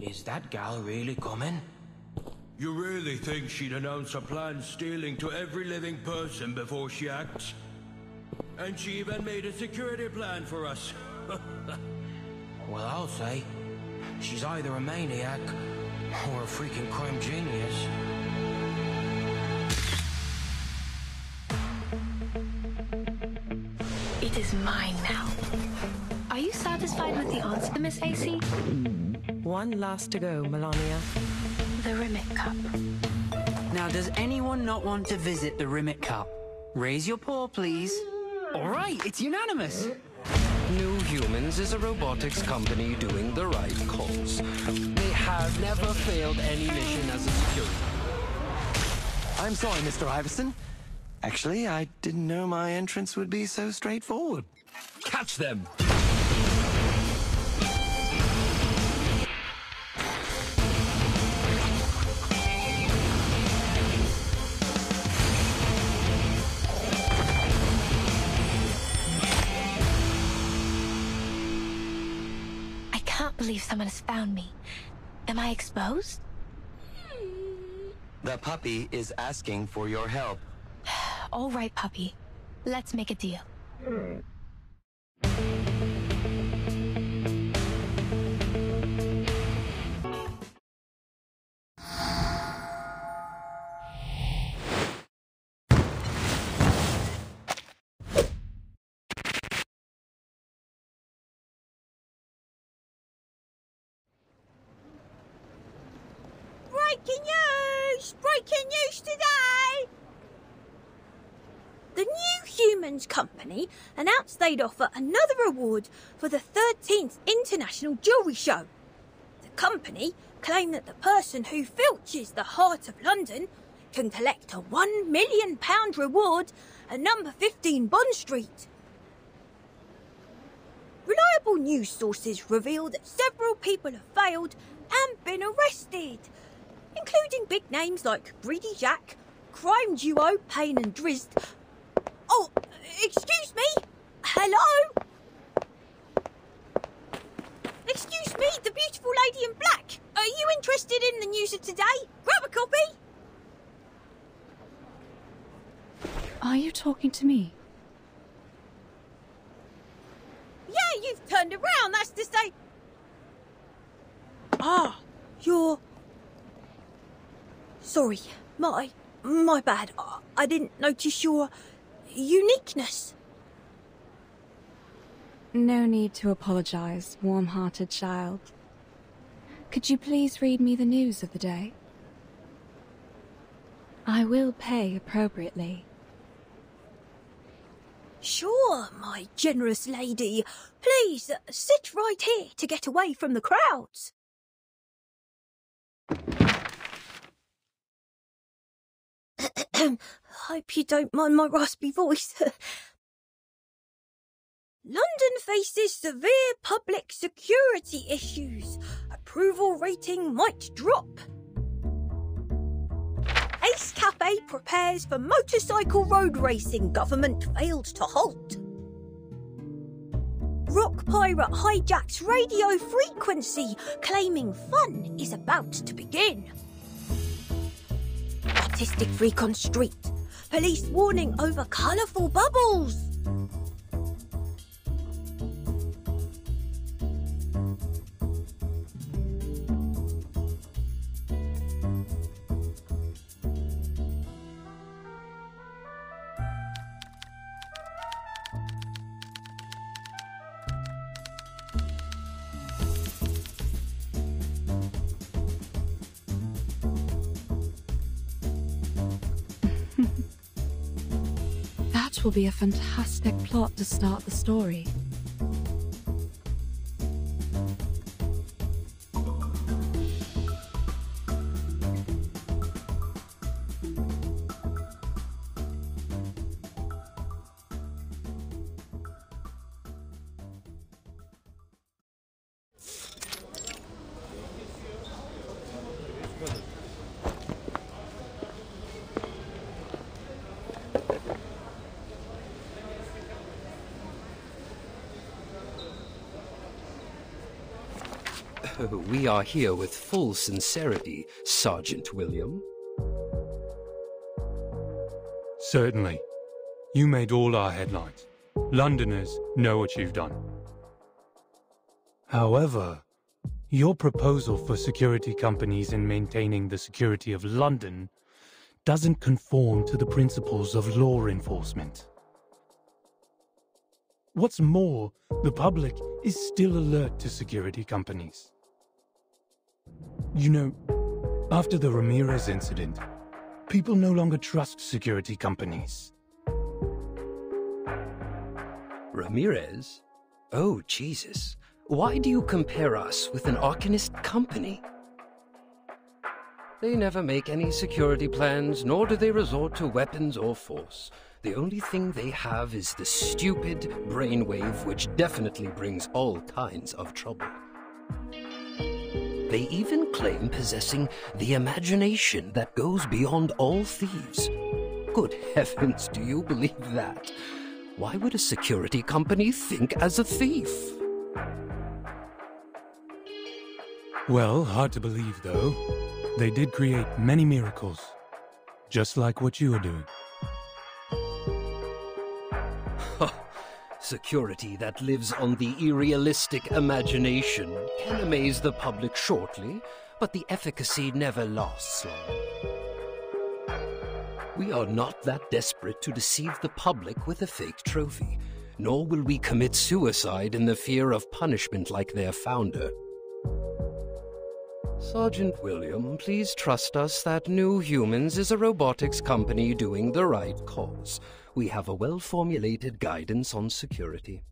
Is that gal really coming? You really think she'd announce a plan stealing to every living person before she acts? And she even made a security plan for us. Well, I'll say, she's either a maniac or a freaking crime genius. It is mine now. Are you satisfied with the answer, Miss AC? One last to go, Melania. The Rimet Cup. Now, does anyone not want to visit the Rimet Cup? Raise your paw, please. All right, it's unanimous. New Humans is a robotics company doing the right calls. They have never failed any mission as a security. I'm sorry, Mr. Iverson. Actually, I didn't know my entrance would be so straightforward. Catch them! I can't believe someone has found me. Am I exposed? The puppy is asking for your help. All right, puppy. Let's make a deal. Breaking news! Breaking news today! The New Humans Company announced they'd offer another award for the 13th International Jewellery Show. The company claimed that the person who filches the heart of London can collect a £1 million reward at number 15 Bond Street. Reliable news sources reveal that several people have failed and been arrested, including big names like Greedy Jack, crime duo Payne and Drizzt. Oh, excuse me? Hello? Excuse me, the beautiful lady in black. Are you interested in the news of today? Grab a copy. Are you talking to me? Yeah, you've turned around, that's to say... Ah, you're... Sorry, my bad. I didn't notice your uniqueness. No need to apologize, warm-hearted child. Could you please read me the news of the day? I will pay appropriately. Sure, my generous lady. Please, sit right here to get away from the crowds. Hope you don't mind my raspy voice. London faces severe public security issues. Approval rating might drop. Ace Cafe prepares for motorcycle road racing government failed to halt. Rock pirate hijacks radio frequency, claiming fun is about to begin. Artistic Recon Street. Police warning over colourful bubbles. That will be a fantastic plot to start the story. We are here with full sincerity, Sergeant William. Certainly. You made all our headlines. Londoners know what you've done. However, your proposal for security companies in maintaining the security of London doesn't conform to the principles of law enforcement. What's more, the public is still alert to security companies. You know, after the Ramirez incident, people no longer trust security companies. Ramirez? Oh, Jesus. Why do you compare us with an Arcanist company? They never make any security plans, nor do they resort to weapons or force. The only thing they have is the stupid brainwave, which definitely brings all kinds of trouble. They even claim possessing the imagination that goes beyond all thieves. Good heavens, do you believe that? Why would a security company think as a thief? Well, hard to believe, though. They did create many miracles, just like what you are doing. Security that lives on the irrealistic imagination can amaze the public shortly, but the efficacy never lasts long. We are not that desperate to deceive the public with a fake trophy, nor will we commit suicide in the fear of punishment like their founder. Sergeant William, please trust us that New Humans is a robotics company doing the right cause. We have a well-formulated guidance on security.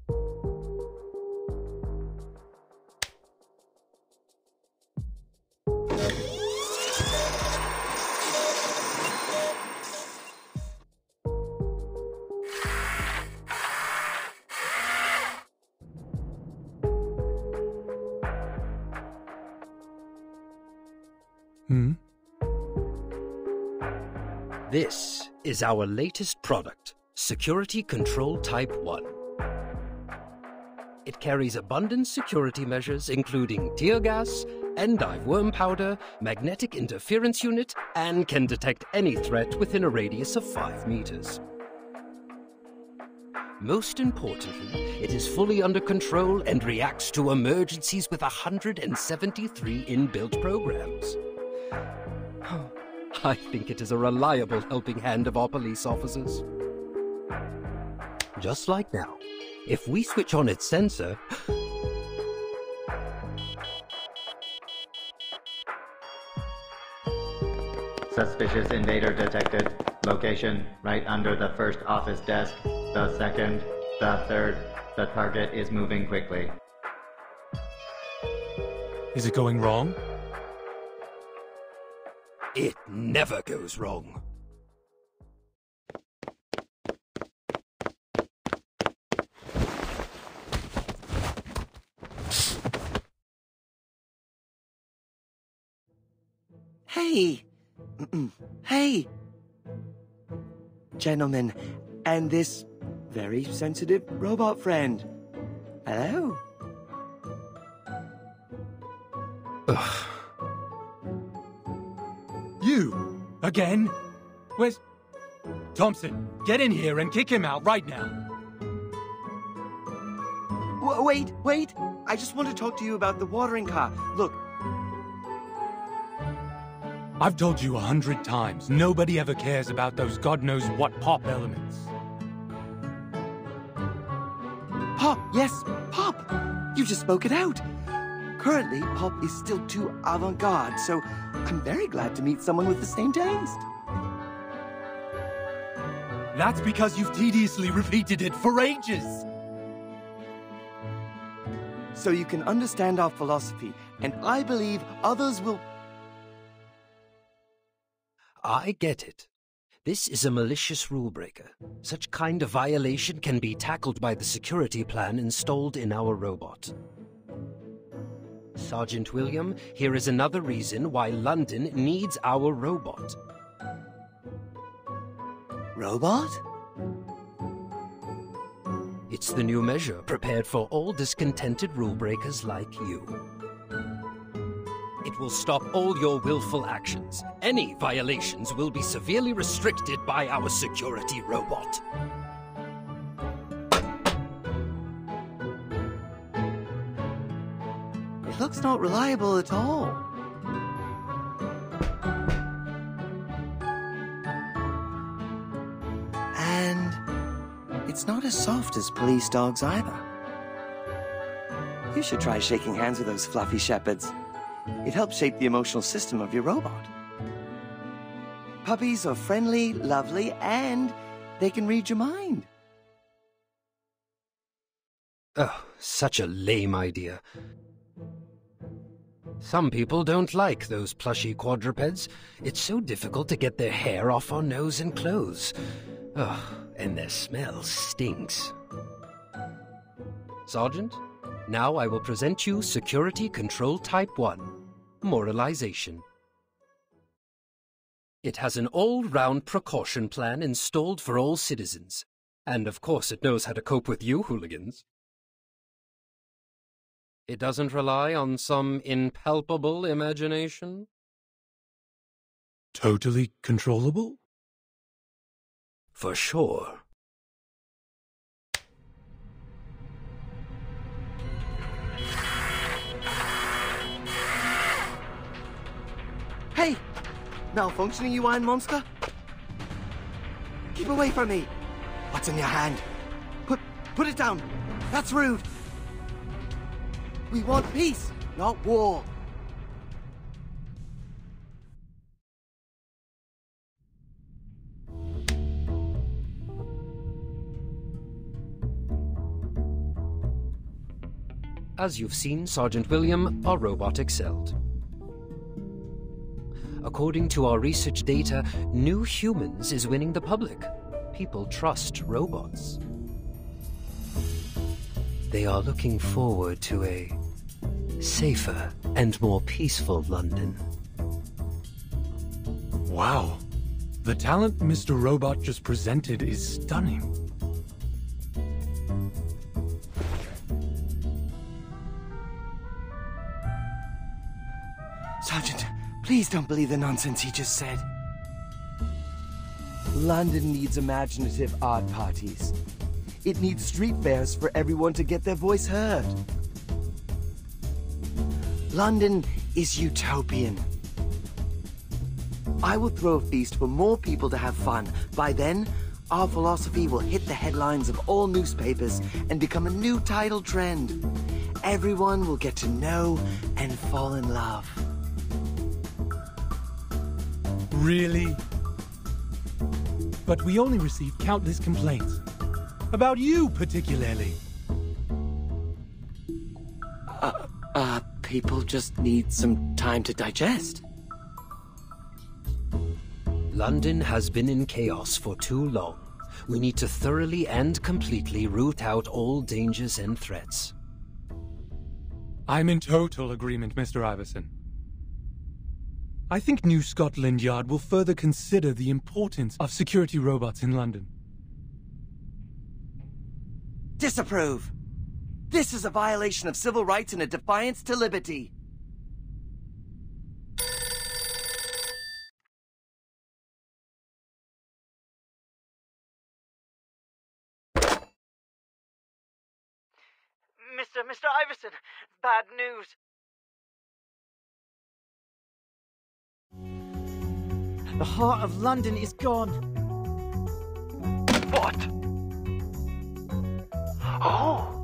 This is our latest product, Security Control Type 1. It carries abundant security measures including tear gas, endive worm powder, magnetic interference unit, and can detect any threat within a radius of 5 meters. Most importantly, it is fully under control and reacts to emergencies with 173 inbuilt programs. I think it is a reliable helping hand of our police officers. Just like now, if we switch on its sensor... Suspicious invader detected. Location right under the first office desk. The second, the third. The target is moving quickly. Is it going wrong? It never goes wrong. Hey! Hey! Gentlemen, and this very sensitive robot friend. Hello? Ugh. You? Again? Where's... Thompson, get in here and kick him out right now. Wait! I just want to talk to you about the watering car. Look. I've told you 100 times, nobody ever cares about those God knows what pop elements. Pop, yes, pop! You just spoke it out. Currently, pop is still too avant-garde, so I'm very glad to meet someone with the same taste. That's because you've tediously repeated it for ages. So you can understand our philosophy, and I believe others will... I get it. This is a malicious rule breaker. Such kind of violation can be tackled by the security plan installed in our robot. Sergeant William, here is another reason why London needs our robot. Robot? It's the new measure prepared for all discontented rule breakers like you. It will stop all your willful actions. Any violations will be severely restricted by our security robot. It looks not reliable at all. And it's not as soft as police dogs either. You should try shaking hands with those fluffy shepherds. It helps shape the emotional system of your robot. Puppies are friendly, lovely, and they can read your mind. Oh, such a lame idea. Some people don't like those plushy quadrupeds. It's so difficult to get their hair off our nose and clothes. Oh, and their smell stinks. Sergeant, now I will present you Security Control Type 1, Moralization. It has an all-round precaution plan installed for all citizens. And of course it knows how to cope with you hooligans. It doesn't rely on some impalpable imagination. Totally controllable? For sure. Hey! Malfunctioning, you iron monster? Keep away from me! What's in your hand? Put it down! That's rude! We want peace, not war! As you've seen, Sergeant William, our robot excelled. According to our research data, New Humans is winning the public. People trust robots. They are looking forward to a safer and more peaceful London. Wow. The talent Mr. Robot just presented is stunning. Sergeant, please don't believe the nonsense he just said. London needs imaginative art parties. It needs street fairs for everyone to get their voice heard. London is utopian. I will throw a feast for more people to have fun. By then, our philosophy will hit the headlines of all newspapers and become a new tidal trend. Everyone will get to know and fall in love. Really? But we only received countless complaints. About you, particularly. People just need some time to digest. London has been in chaos for too long. We need to thoroughly and completely root out all dangers and threats. I'm in total agreement, Mr. Iverson. I think New Scotland Yard will further consider the importance of security robots in London. Disapprove! This is a violation of civil rights and a defiance to liberty. Mr. Iverson, bad news. The heart of London is gone. What? Oh!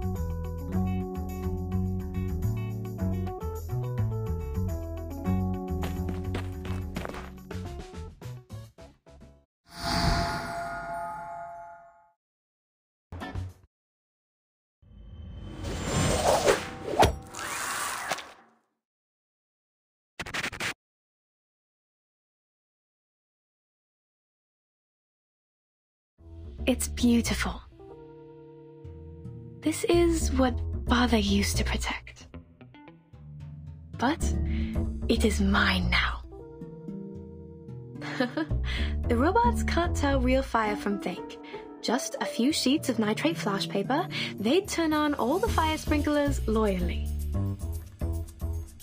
It's beautiful. This is what Father used to protect. But it is mine now. The robots can't tell real fire from fake. Just a few sheets of nitrate flash paper, they'd turn on all the fire sprinklers loyally.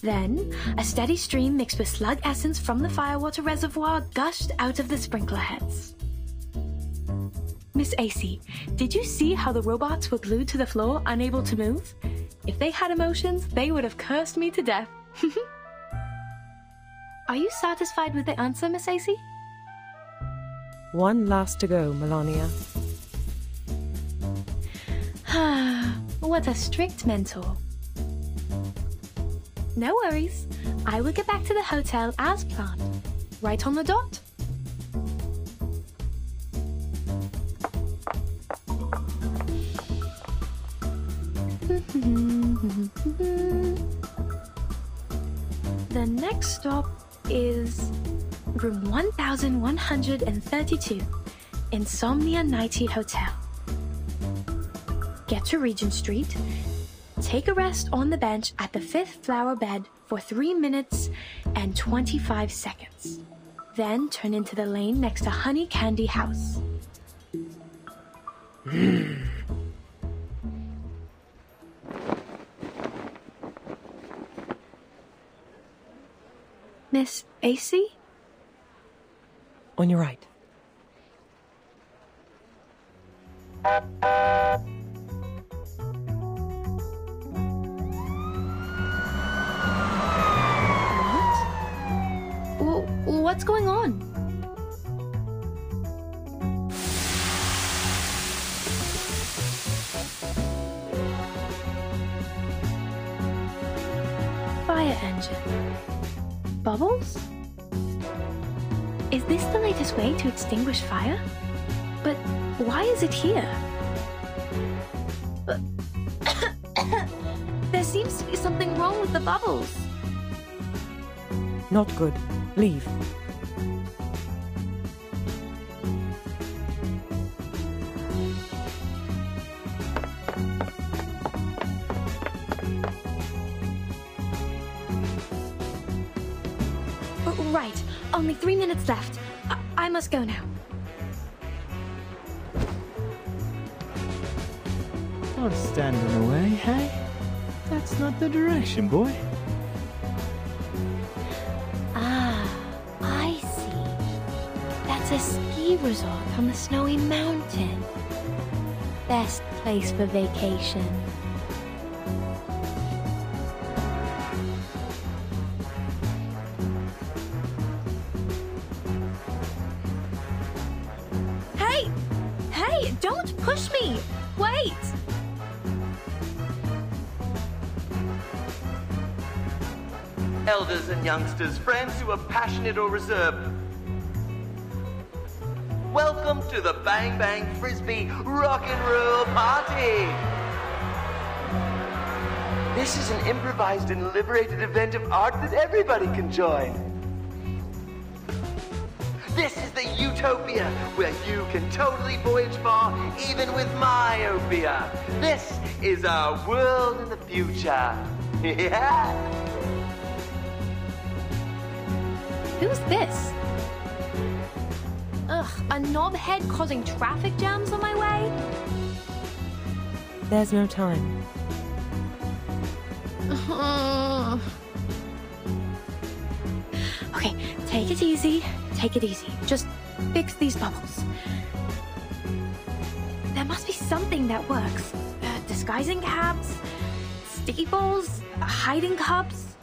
Then, a steady stream mixed with slug essence from the firewater reservoir gushed out of the sprinkler heads. Miss AC, did you see how the robots were glued to the floor, unable to move? If they had emotions, they would have cursed me to death. Are you satisfied with the answer, Miss AC? One last to go, Melania. What a strict mentor. No worries. I will get back to the hotel as planned. Right on the dot. The next stop is room 1132, Insomnia Nighty Hotel. Get to Regent Street. Take a rest on the bench at the 5th flower bed for 3 minutes and 25 seconds. Then turn into the lane next to Honey Candy House. Miss AC? On your right. What's going on? Fire engine. Bubbles? Is this the latest way to extinguish fire? But why is it here? There seems to be something wrong with the bubbles. Not good. Leave. Right. Only 3 minutes left. I must go now. Don't stand in the way, hey? That's not the direction, boy. I see. That's a ski resort on the snowy mountain. Best place for vacation. Hey, don't push me! Wait! Elders and youngsters, friends who are passionate or reserved. Welcome to the Bang Bang Frisbee Rock and Roll Party! This is an improvised and liberated event of art that everybody can join. This is the utopia where you can totally voyage far, even with myopia. This is our world in the future. Yeah! Who's this? Ugh, a knobhead causing traffic jams on my way? There's no time. Okay, take it easy. Take it easy. Just fix these bubbles. There must be something that works. Disguising cabs, sticky balls, hiding cups.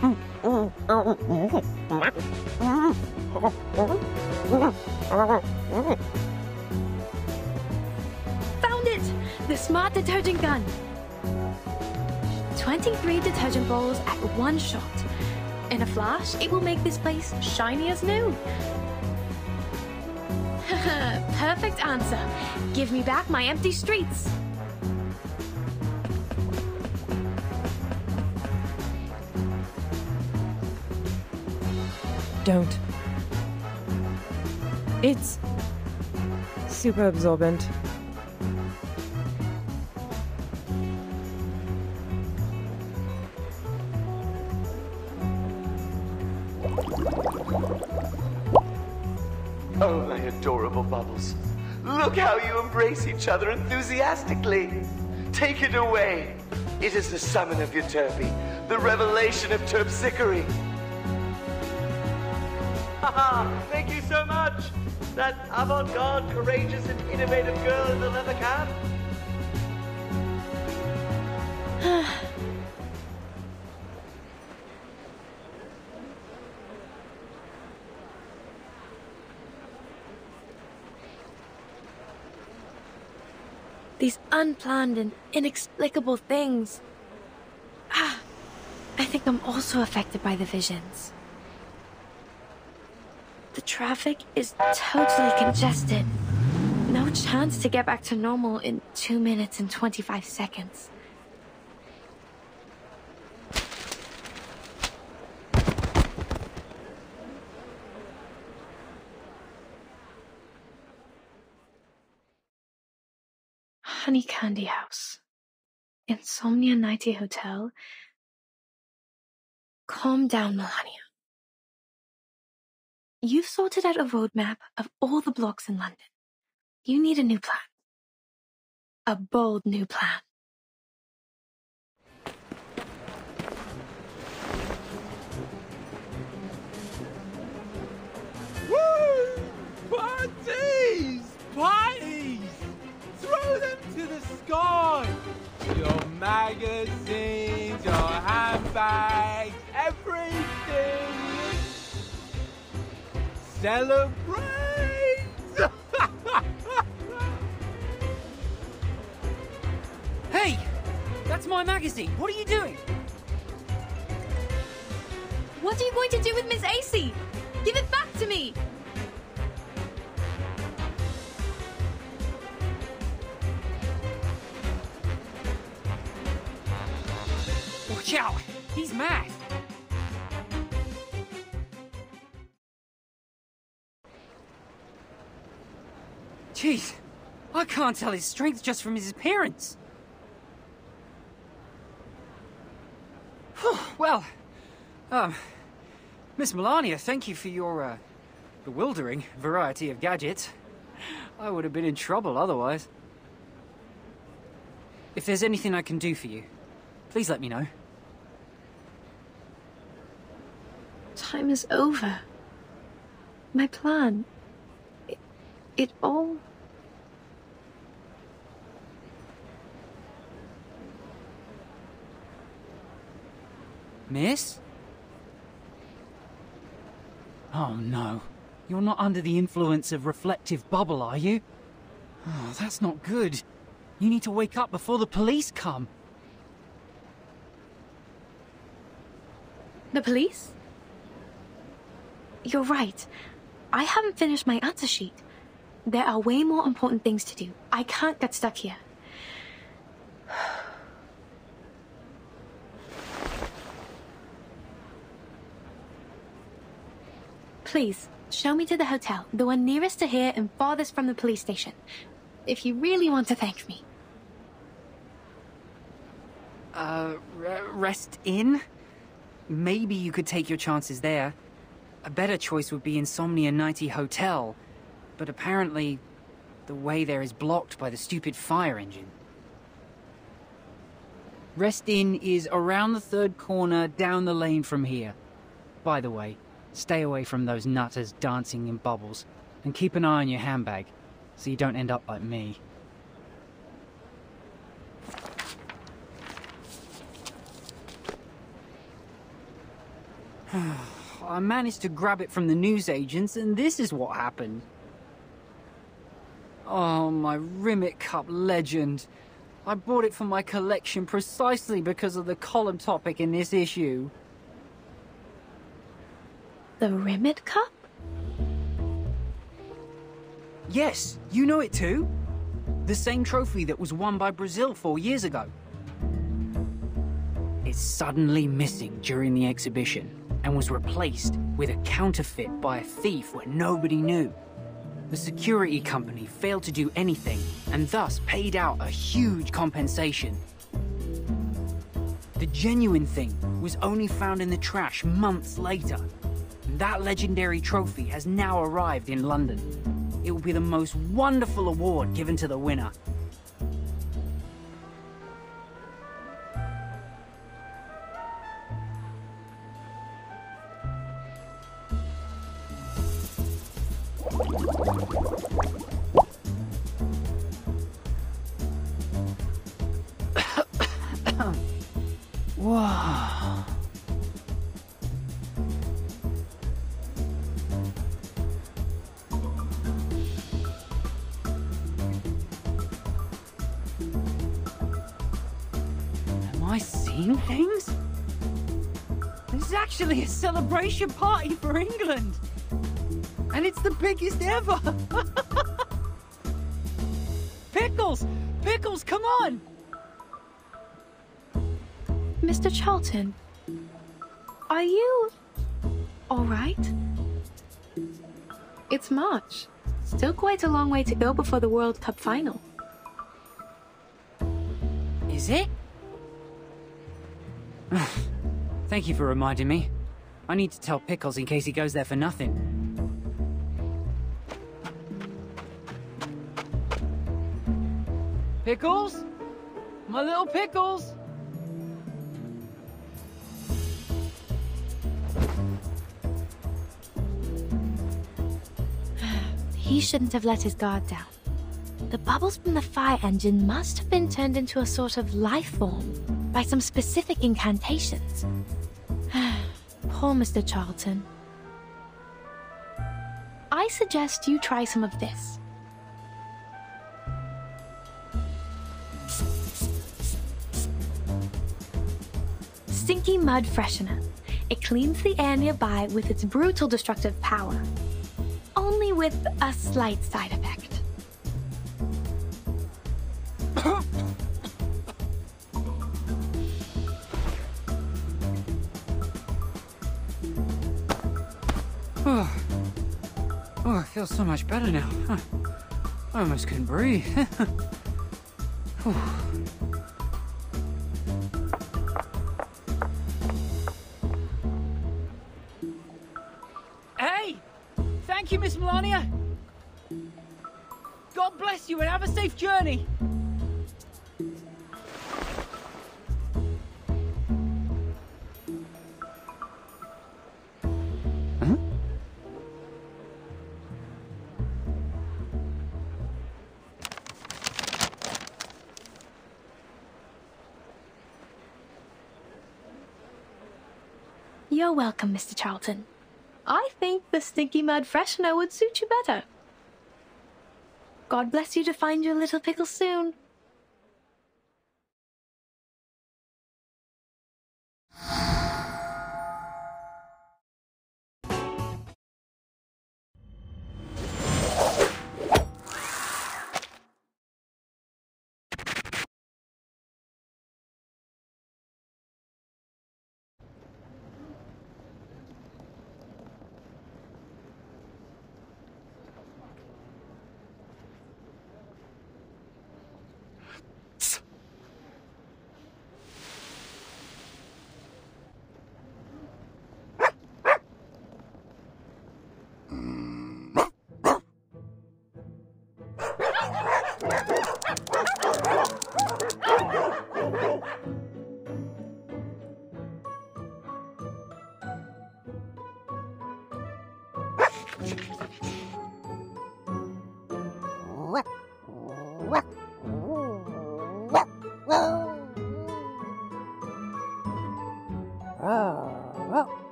Found it! The smart detergent gun. 23 detergent balls at one shot. In a flash, it will make this place shiny as new. Perfect answer. Give me back my empty streets. Don't. It's super absorbent. Oh, my adorable bubbles. Look how you embrace each other enthusiastically. Take it away. It is the summon of Euterpe, The revelation of terpsichore. Haha, thank you so much. That avant-garde, courageous, and innovative girl in the leather cap. These unplanned and inexplicable things. I think I'm also affected by the visions. The traffic is totally congested. No chance to get back to normal in 2 minutes and 25 seconds. Honey Candy House. Insomnia Nighty Hotel. Calm down, Melania. You've sorted out a roadmap of all the blocks in London. You need a new plan. A bold new plan. Woo! Parties! Parties! Throw them to the sky! Your magazines, your handbags, everything! Celebrate! Hey! That's my magazine. What are you doing? What are you going to do with Miss AC? Give it back to me! Watch out! He's mad! Jeez, I can't tell his strength just from his appearance. Well, Miss Melania, thank you for your, bewildering variety of gadgets. I would have been in trouble otherwise. If there's anything I can do for you, please let me know. Time is over. My plan. It all... Miss? Oh no. You're not under the influence of reflective bubble, are you? Oh, that's not good. You need to wake up before the police come. The police? You're right. I haven't finished my answer sheet. There are way more important things to do. I can't get stuck here. Please, show me to the hotel, the one nearest to here and farthest from the police station. If you really want to thank me. Rest Inn? Maybe you could take your chances there. A better choice would be Insomnia Nighty Hotel. But apparently, the way there is blocked by the stupid fire engine. Rest Inn is around the third corner down the lane from here. By the way, stay away from those nutters dancing in bubbles. And keep an eye on your handbag, so you don't end up like me. I managed to grab it from the newsagents, and this is what happened. Oh, my Rimet Cup legend. I bought it for my collection precisely because of the column topic in this issue. The Rimet Cup? Yes, you know it too. The same trophy that was won by Brazil 4 years ago. It's suddenly missing during the exhibition and was replaced with a counterfeit by a thief where nobody knew. The security company failed to do anything and thus paid out a huge compensation. The genuine thing was only found in the trash months later. That legendary trophy has now arrived in London. It will be the most wonderful award given to the winner. I seeing things? This is actually a celebration party for England! And it's the biggest ever! Pickles! Pickles, come on! Mr. Charlton, are you all right? It's March. Still quite a long way to go before the World Cup final. Is it? Thank you for reminding me. I need to tell Pickles in case he goes there for nothing. Pickles? My little Pickles? He shouldn't have let his guard down. The bubbles from the fire engine must have been turned into a sort of life form by some specific incantations. Poor Mr. Charlton. I suggest you try some of this. Stinky Mud Freshener. It cleans the air nearby with its brutal destructive power. Only with a slight side effect. Oh, I feel so much better now. I almost couldn't breathe. Hey! Thank you, Miss Melania! God bless you and have a safe journey! Huh? You're welcome, Mr. Charlton. I think the Stinky Mud Freshener would suit you better. God bless you to find your little pickle soon.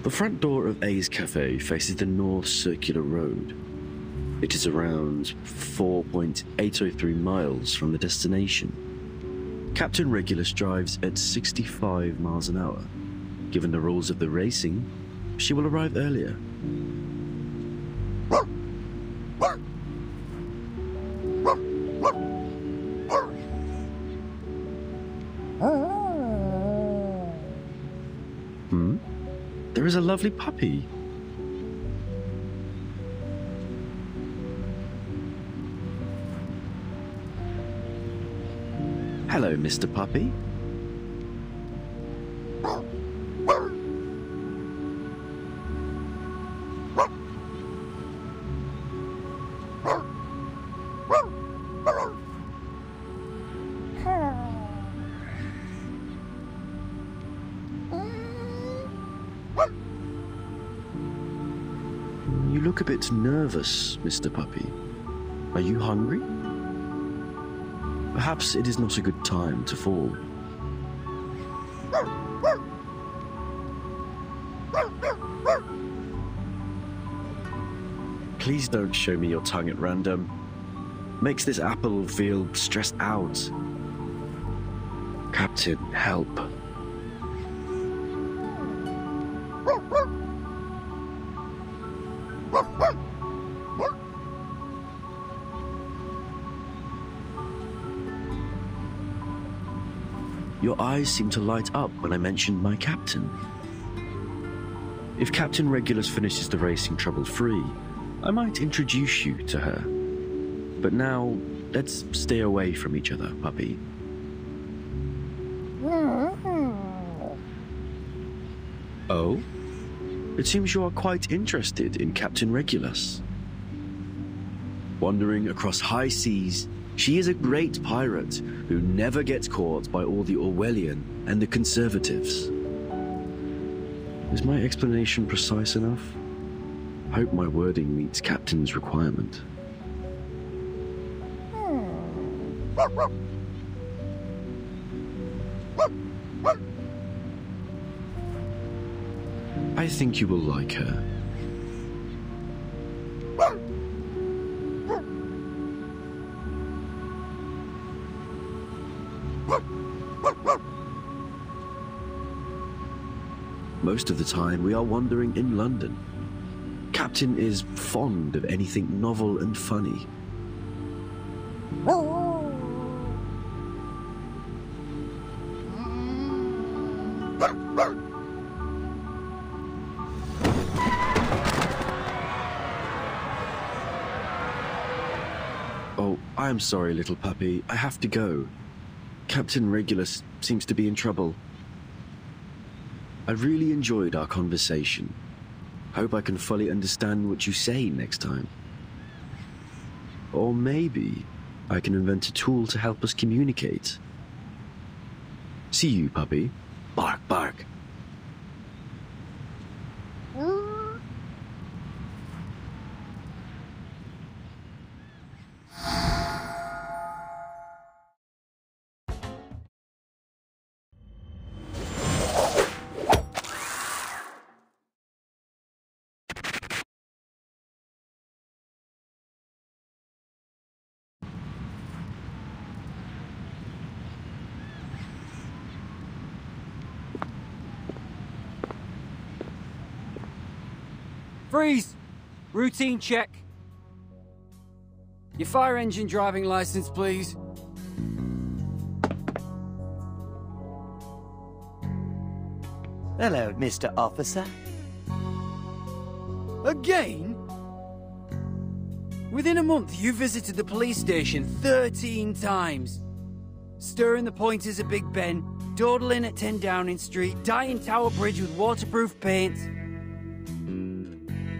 The front door of A's Cafe faces the North Circular Road. It is around 4.803 miles from the destination. Captain Regulus drives at 65 miles an hour. Given the rules of the racing, she will arrive earlier. There is a lovely puppy. Hello, Mr. Puppy. You look a bit nervous, Mr. Puppy. Are you hungry? Perhaps it is not a good time to fall. Please don't show me your tongue at random. Makes this apple feel stressed out. Captain, help. Your eyes seem to light up when I mentioned my captain. If Captain Regulus finishes the racing trouble-free, I might introduce you to her. But now, let's stay away from each other, puppy. Oh? It seems you are quite interested in Captain Regulus. Wandering across high seas, she is a great pirate who never gets caught by all the Orwellian and the conservatives. Is my explanation precise enough? I hope my wording meets Captain's requirement. I think you will like her. Most of the time, we are wandering in London. Captain is fond of anything novel and funny. Oh, I am sorry, little puppy. I have to go. Captain Regulus seems to be in trouble. I really enjoyed our conversation. Hope I can fully understand what you say next time. Or maybe I can invent a tool to help us communicate. See you, puppy. Bark, bark. Freeze! Routine check. Your fire engine driving license, please. Hello, Mr. Officer. Again? Within a month, you visited the police station 13 times. Stirring the pointers at Big Ben, dawdling at 10 Downing Street, dyeing Tower Bridge with waterproof paint.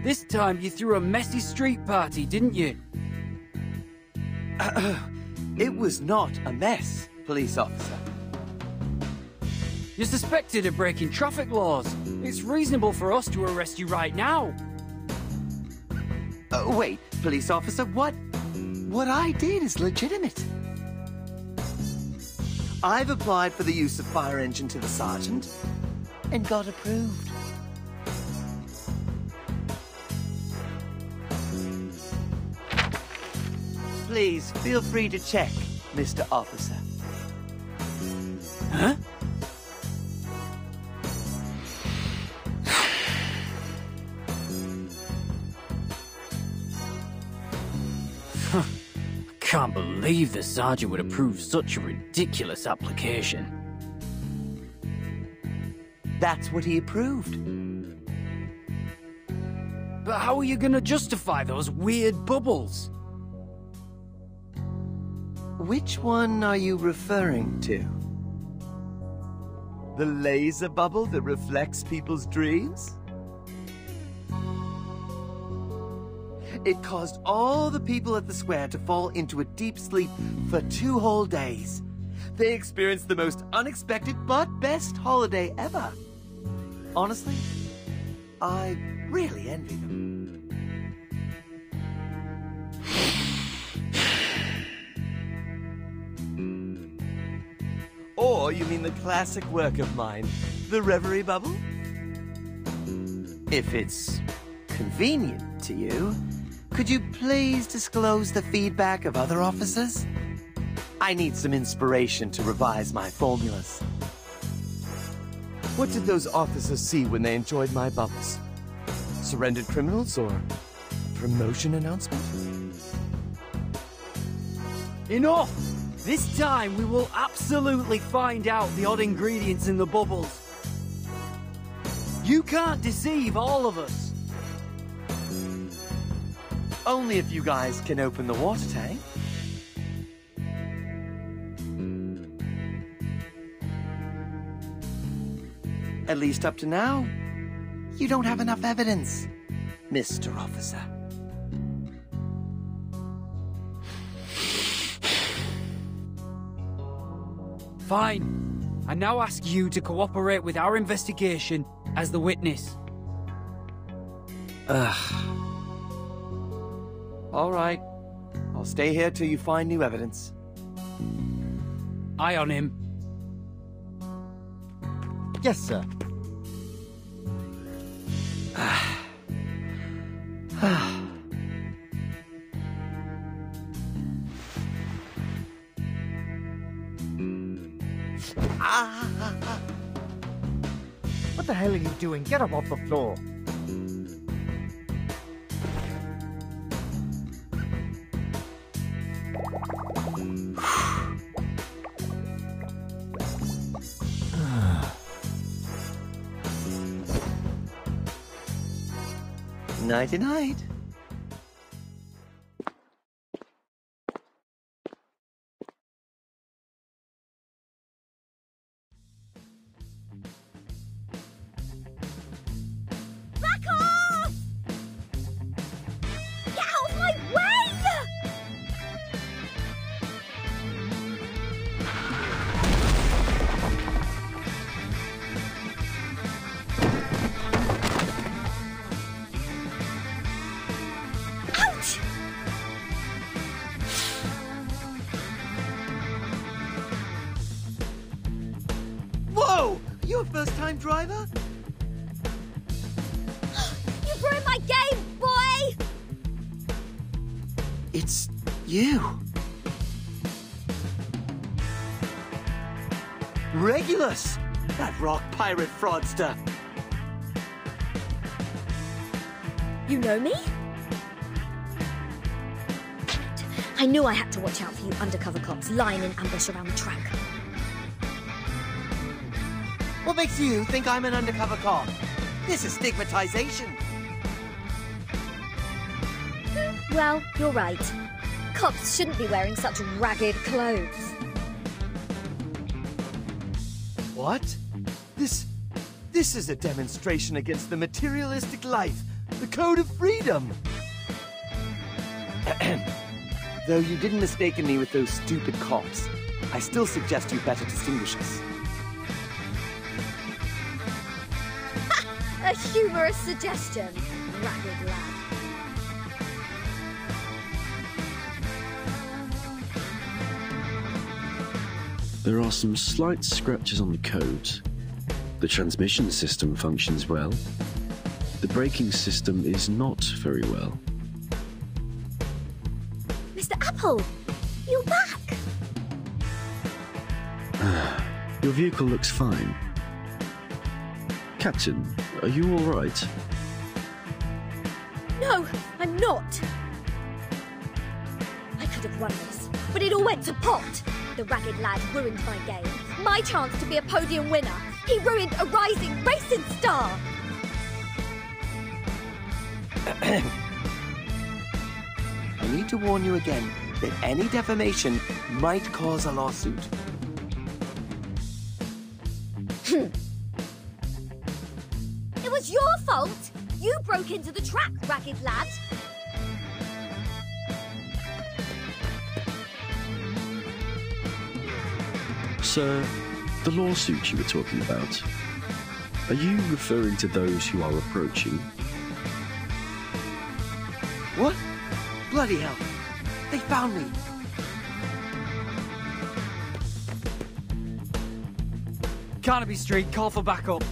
This time you threw a messy street party, didn't you? It was not a mess, police officer. You're suspected of breaking traffic laws. It's reasonable for us to arrest you right now. Wait, police officer, what I did is legitimate. I've applied for the use of fire engine to the sergeant and got approved. Please, feel free to check, Mr. Officer. Huh? Can't believe the sergeant would approve such a ridiculous application. That's what he approved. But how are you gonna justify those weird bubbles? Which one are you referring to? The laser bubble that reflects people's dreams? It caused all the people at the square to fall into a deep sleep for 2 whole days. They experienced the most unexpected but best holiday ever. Honestly, I really envy them. Or you mean the classic work of mine, the Reverie Bubble? If it's convenient to you, could you please disclose the feedback of other officers? I need some inspiration to revise my formulas. What did those officers see when they enjoyed my bubbles? Surrendered criminals or promotion announcement? Enough! This time we will absolutely find out the odd ingredients in the bubbles. You can't deceive all of us. Only if you guys can open the water tank. At least up to now, you don't have enough evidence, Mr. Officer. Fine. I now ask you to cooperate with our investigation as the witness. All right. I'll stay here till you find new evidence. Eye on him. Yes, sir. What the hell are you doing? Get up off the floor. Nighty-night. Back off! Get out of my way! Ouch! Whoa! You a first-time driver? You ruined my game, boy! It's you. Regulus! That rock pirate fraudster. You know me? I knew I had to watch out for you undercover cops lying in ambush around the track. What makes you think I'm an undercover cop? This is stigmatization. Well, you're right. Cops shouldn't be wearing such ragged clothes. What? This is a demonstration against the materialistic life, the code of freedom. Though you didn't mistake me with those stupid cops, I still suggest you better distinguish us. humorous suggestion, ragged lad. There are some slight scratches on the code. The transmission system functions well. The braking system is not very well. Mr. Apple, you're back! Your vehicle looks fine. Captain, are you all right? No, I'm not. I could have run this, but it all went to pot. The ragged lad ruined my game. My chance to be a podium winner. He ruined a rising racing star. I need to warn you again that any defamation might cause a lawsuit. It was your fault. You broke into the track, ragged lad. Sir, the lawsuit you were talking about, are you referring to those who are approaching? What? Bloody hell. They found me. Carnaby Street, call for backup.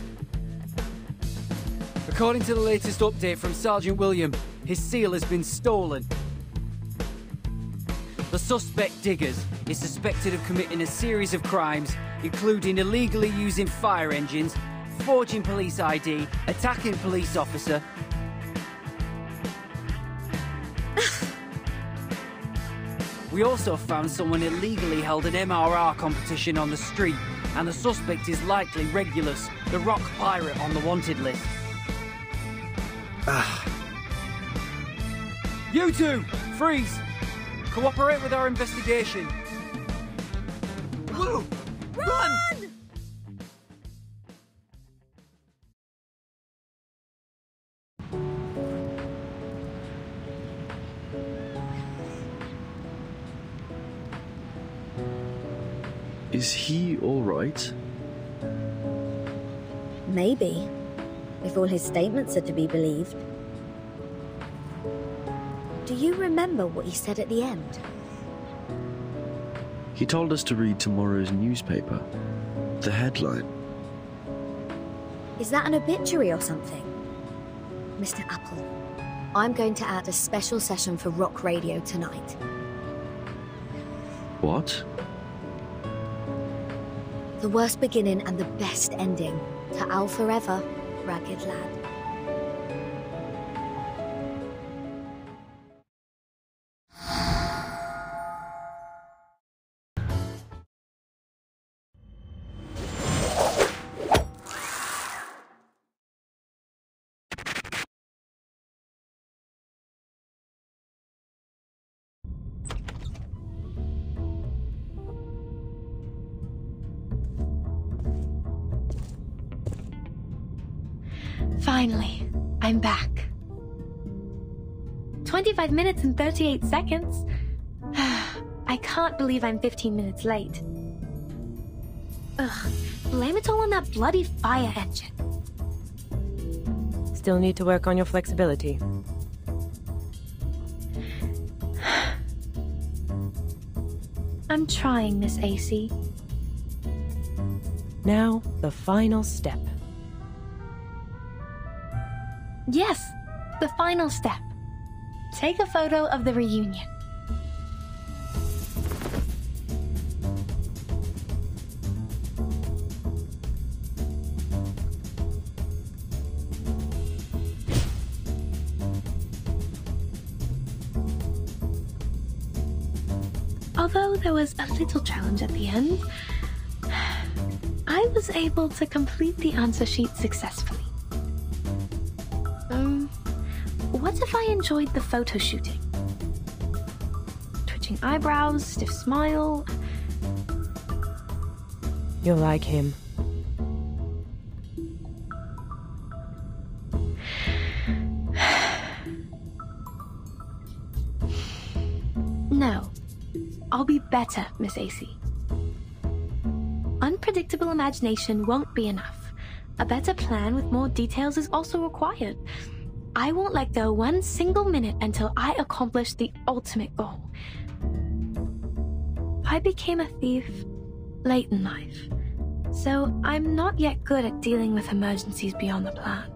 According to the latest update from Sergeant William, his seal has been stolen. The suspect, Diggers, is suspected of committing a series of crimes, including illegally using fire engines, forging police ID, attacking police officer. We also found someone illegally held an MRR competition on the street, and the suspect is likely Regulus, the rock pirate on the wanted list. You two, freeze! Cooperate with our investigation. Blue, run! Is he all right? Maybe, if all his statements are to be believed. Do you remember what he said at the end? He told us to read tomorrow's newspaper. The headline. Is that an obituary or something? Mr. Apple, I'm going to add a special session for rock radio tonight. What? The worst beginning and the best ending. To Al forever, ragged lad. Finally, I'm back. 25 minutes and 38 seconds? I can't believe I'm 15 minutes late. Ugh, blame it all on that bloody fire engine. Still need to work on your flexibility. I'm trying, Miss AC. Now, the final step. Yes, the final step. Take a photo of the reunion. Although there was a little challenge at the end, I was able to complete the answer sheet successfully. What if I enjoyed the photo shooting? Twitching eyebrows, stiff smile. You'll like him. No. I'll be better, Miss AC. Unpredictable imagination won't be enough. A better plan with more details is also required. I won't let go one single minute until I accomplish the ultimate goal. I became a thief late in life, so I'm not yet good at dealing with emergencies beyond the plan.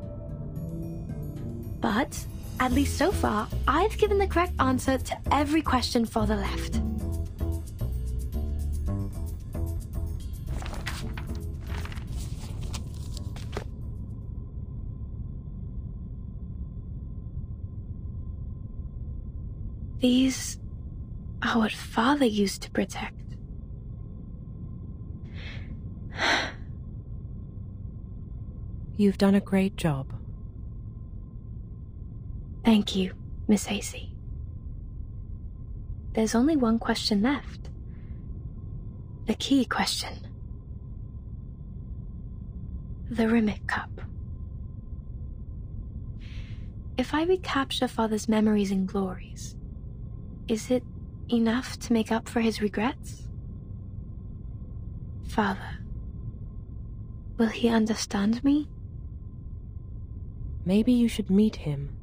But, at least so far, I've given the correct answer to every question Father left. These are what Father used to protect. You've done a great job. Thank you, Miss AC. There's only one question left. The key question. The Rimet Cup. If I recapture Father's memories and glories, is it enough to make up for his regrets? Father, will he understand me? Maybe you should meet him.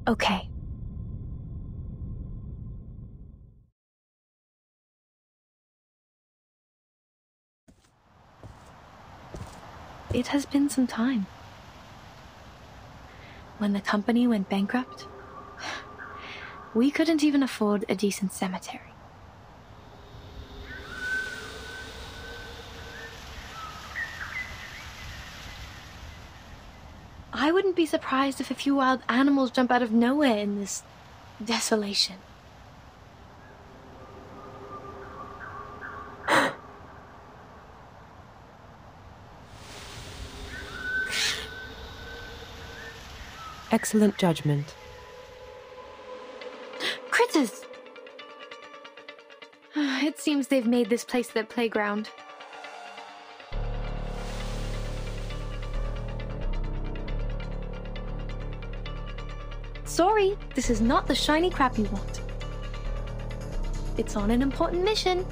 Okay. It has been some time. When the company went bankrupt, we couldn't even afford a decent cemetery. I wouldn't be surprised if a few wild animals jump out of nowhere in this desolation. Excellent judgment. Critters! It seems they've made this place their playground. Sorry, this is not the shiny crap you want. It's on an important mission.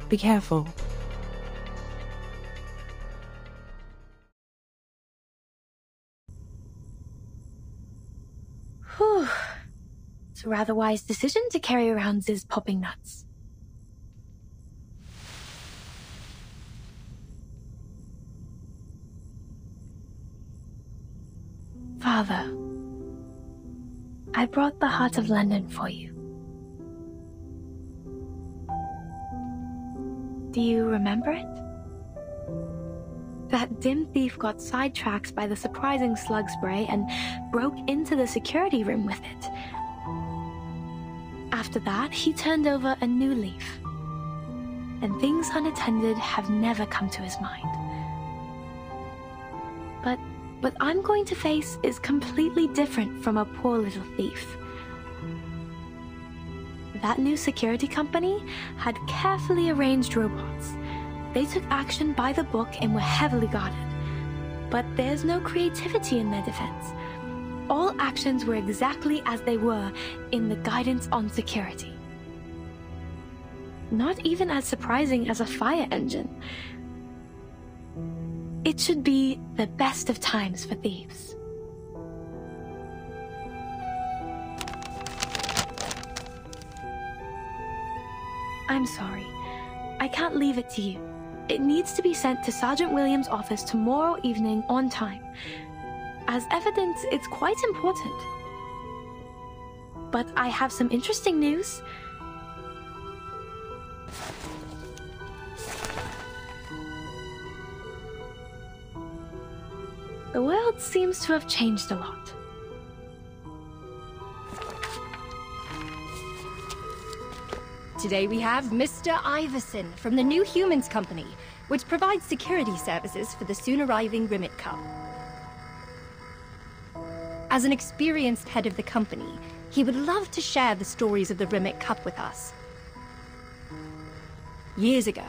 Be careful. Whew. It's a rather wise decision to carry around Ziz popping nuts. Father, I brought the Heart of London for you. Do you remember it? That dim thief got sidetracked by the surprising slug spray and broke into the security room with it. After that, he turned over a new leaf. And things unattended have never come to his mind. But what I'm going to face is completely different from a poor little thief. That new security company had carefully arranged robots. They took action by the book and were heavily guarded. But there's no creativity in their defense. All actions were exactly as they were in the guidance on security. Not even as surprising as a fire engine. It should be the best of times for thieves. I'm sorry. I can't leave it to you. It needs to be sent to Sergeant Williams' office tomorrow evening on time. As evidence, it's quite important. But I have some interesting news. The world seems to have changed a lot. Today we have Mr. Iverson from the New Humans Company, which provides security services for the soon-arriving Rimet Cup. As an experienced head of the company, he would love to share the stories of the Rimet Cup with us. Years ago,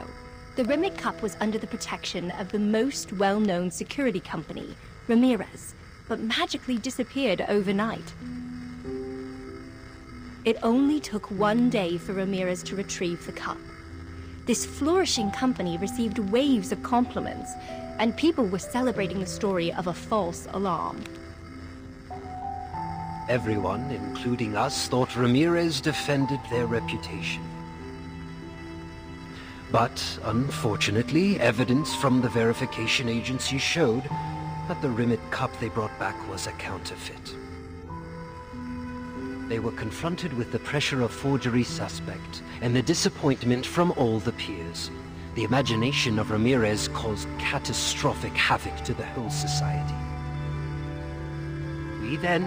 the Rimet Cup was under the protection of the most well-known security company, Ramirez, but magically disappeared overnight. It only took 1 day for Ramirez to retrieve the cup. This flourishing company received waves of compliments, and people were celebrating the story of a false alarm. Everyone, including us, thought Ramirez defended their reputation. But, unfortunately, evidence from the verification agency showed that the Rimet cup they brought back was a counterfeit. They were confronted with the pressure of forgery suspect and the disappointment from all the peers. The imagination of Ramirez caused catastrophic havoc to the whole society. We then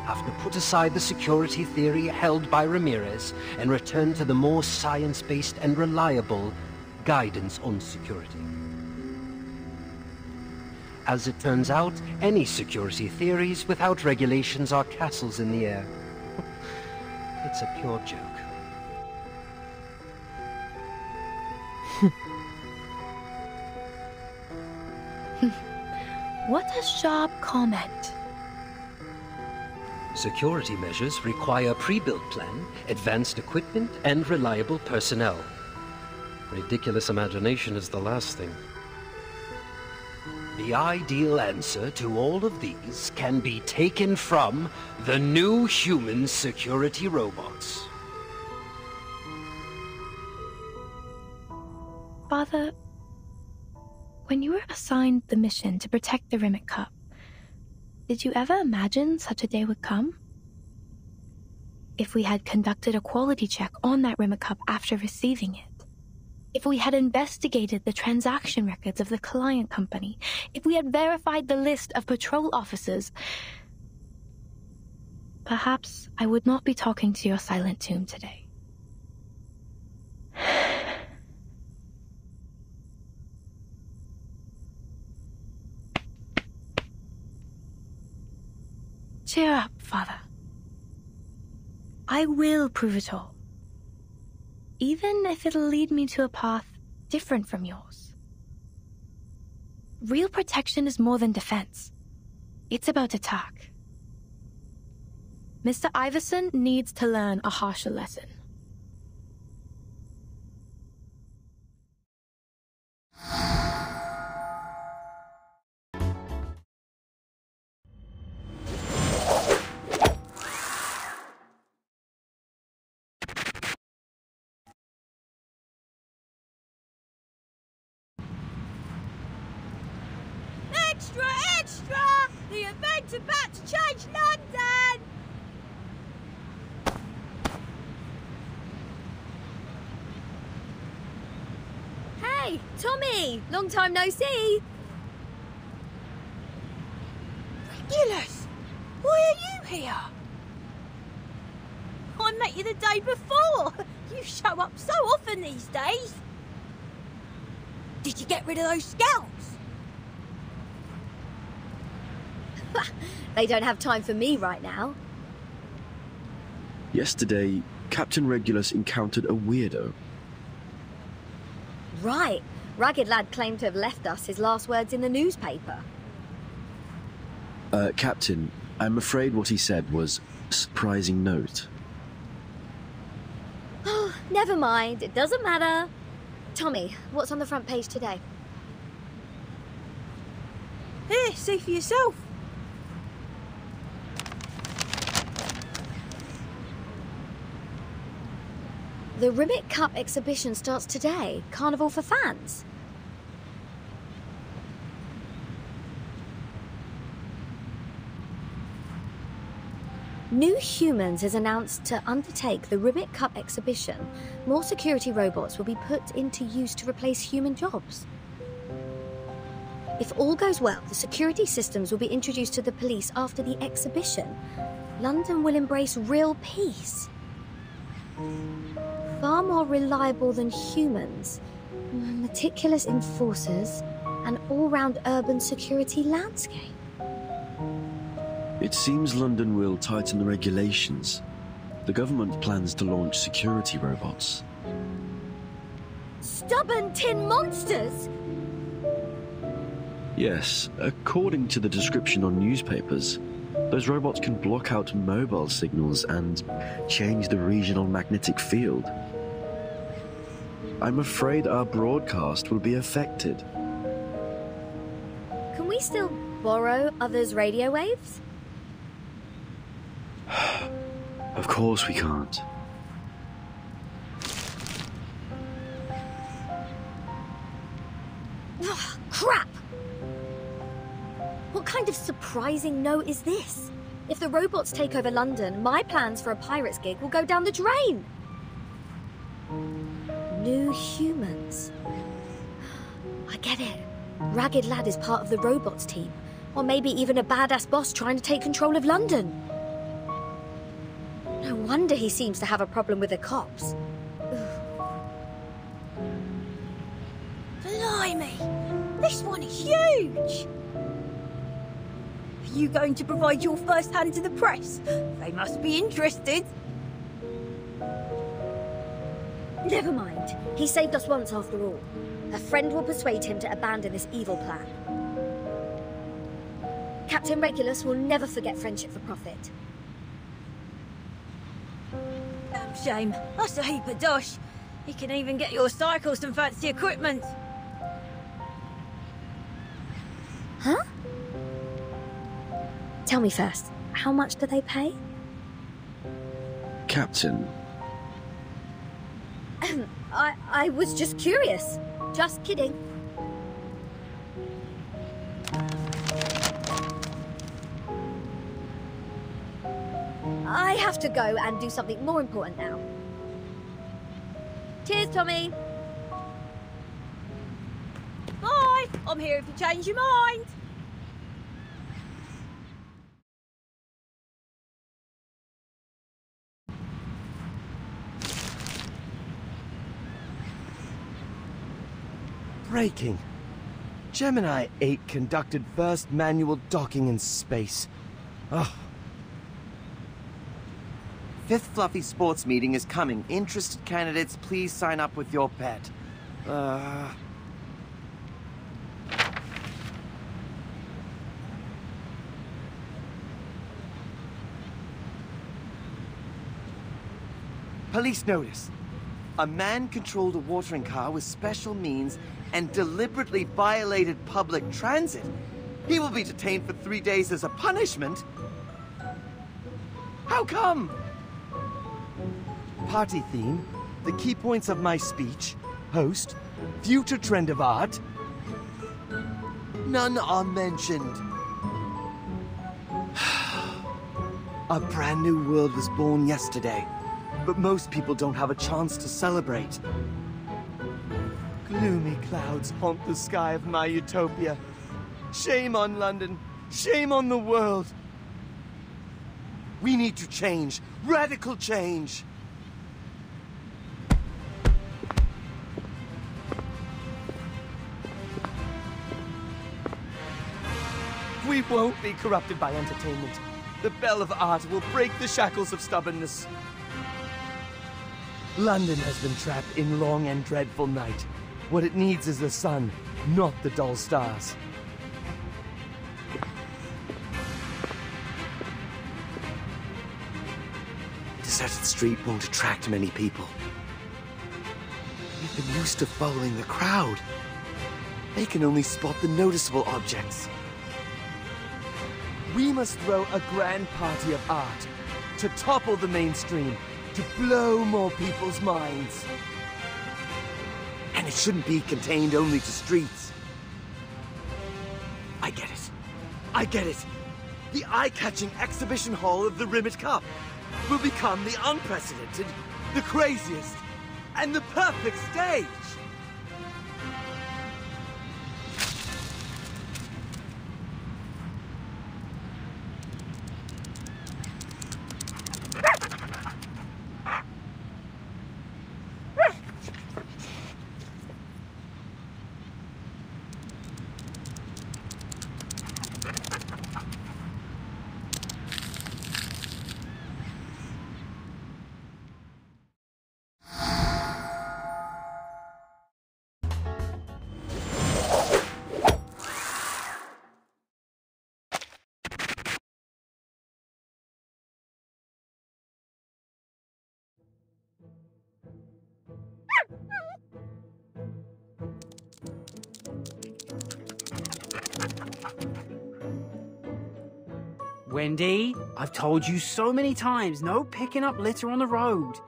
have to put aside the security theory held by Ramirez and return to the more science-based and reliable guidance on security. As it turns out, any security theories without regulations are castles in the air. It's a pure joke. What a sharp comment. Security measures require a pre-built plan, advanced equipment, and reliable personnel. Ridiculous imagination is the last thing. The ideal answer to all of these can be taken from the new human security robots. Father, when you were assigned the mission to protect the Rimet cup, did you ever imagine such a day would come? If we had conducted a quality check on that Rimet cup after receiving it, if we had investigated the transaction records of the client company, if we had verified the list of patrol officers, perhaps I would not be talking to your silent tomb today. Cheer up, Father. I will prove it all. Even if it'll lead me to a path different from yours. Real protection is more than defense. It's about attack. Mr. Iverson needs to learn a harsher lesson. Extra, extra! The event's about to change London! Hey, Tommy! Long time no see! Regulus! Why are you here? I met you the day before! You show up so often these days! Did you get rid of those scouts? They don't have time for me right now. Yesterday, Captain Regulus encountered a weirdo. Right. Ragged Lad claimed to have left us his last words in the newspaper. Captain, I'm afraid what he said was a surprising note. Oh, never mind. It doesn't matter. Tommy, what's on the front page today? Here, see for yourself. The Rimet Cup exhibition starts today. Carnival for fans. New Humans is announced to undertake the Rimet Cup exhibition. More security robots will be put into use to replace human jobs. If all goes well, the security systems will be introduced to the police after the exhibition. London will embrace real peace. Far more reliable than humans, meticulous enforcers, an all-round urban security landscape. It seems London will tighten the regulations. The government plans to launch security robots. Stubborn tin monsters! Yes, according to the description on newspapers, Those robots can block out mobile signals and change the regional magnetic field. I'm afraid our broadcast will be affected. Can we still borrow others' radio waves? Of course we can't. Ugh, crap! What kind of surprising no is this? If the robots take over London, my plans for a Pirates gig will go down the drain. New humans. I get it. Ragged Lad is part of the robots team. Or maybe even a badass boss trying to take control of London. No wonder he seems to have a problem with the cops. Blimey! This one is huge! Are you going to provide your first hand to the press? They must be interested. Never mind. He saved us once after all. A friend will persuade him to abandon this evil plan. Captain Regulus will never forget friendship for profit. Damn shame. That's a heap of dosh. You can even get your cycle some fancy equipment. Huh? Tell me first, how much do they pay? Captain. I was just curious. Just kidding. I have to go and do something more important now. Cheers, Tommy. Bye! I'm here if you change your mind. Breaking. Gemini 8 conducted first manual docking in space. Ugh. 5th Fluffy Sports meeting is coming. Interested candidates, please sign up with your pet. Police notice. A man controlled a watering car with special means and deliberately violated public transit. He will be detained for 3 days as a punishment. How come? Party theme, the key points of my speech, host, future trend of art. None are mentioned. A brand new world was born yesterday, but most people don't have a chance to celebrate. Gloomy clouds haunt the sky of my utopia. Shame on London. Shame on the world. We need to change. Radical change. We won't be corrupted by entertainment. The bell of art will break the shackles of stubbornness. London has been trapped in long and dreadful night. What it needs is the sun, not the dull stars. Deserted street won't attract many people. We've been used to following the crowd. They can only spot the noticeable objects. We must throw a grand party of art to topple the mainstream, to blow more people's minds. And it shouldn't be contained only to streets. I get it. I get it. The eye-catching exhibition hall of the Rimet Cup will become the unprecedented, the craziest, and the perfect stage. Wendy, I've told you so many times, no picking up litter on the road.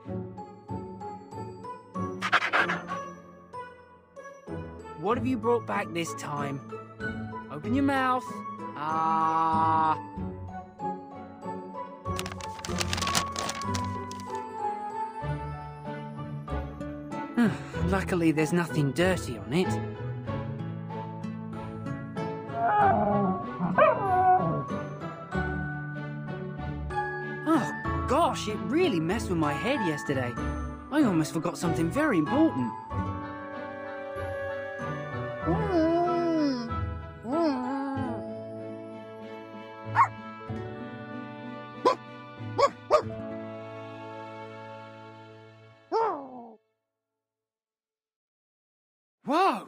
What have you brought back this time? Open your mouth. Luckily, there's nothing dirty on it. Oh, gosh, it really messed with my head yesterday. I almost forgot something very important. Whoa!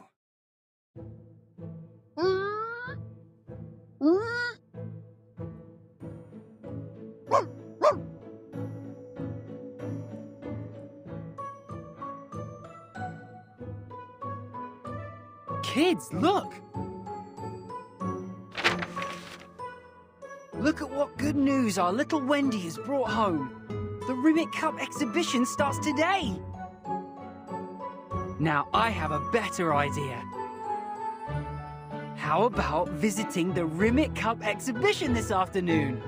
Kids, look! Look at what good news our little Wendy has brought home. The Rimet Cup exhibition starts today. Now I have a better idea. How about visiting the Rimet Cup exhibition this afternoon?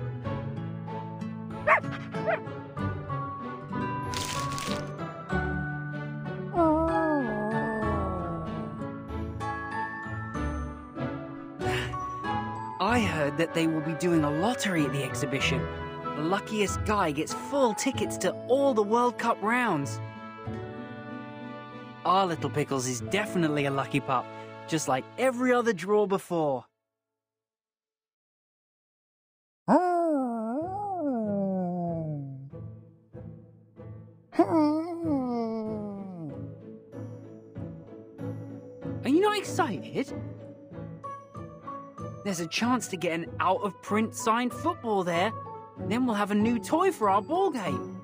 I heard that they will be doing a lottery at the exhibition. The luckiest guy gets full tickets to all the World Cup rounds. Our little Pickles is definitely a lucky pup, just like every other draw before. Are you not excited? There's a chance to get an out-of-print signed football there. Then we'll have a new toy for our ball game.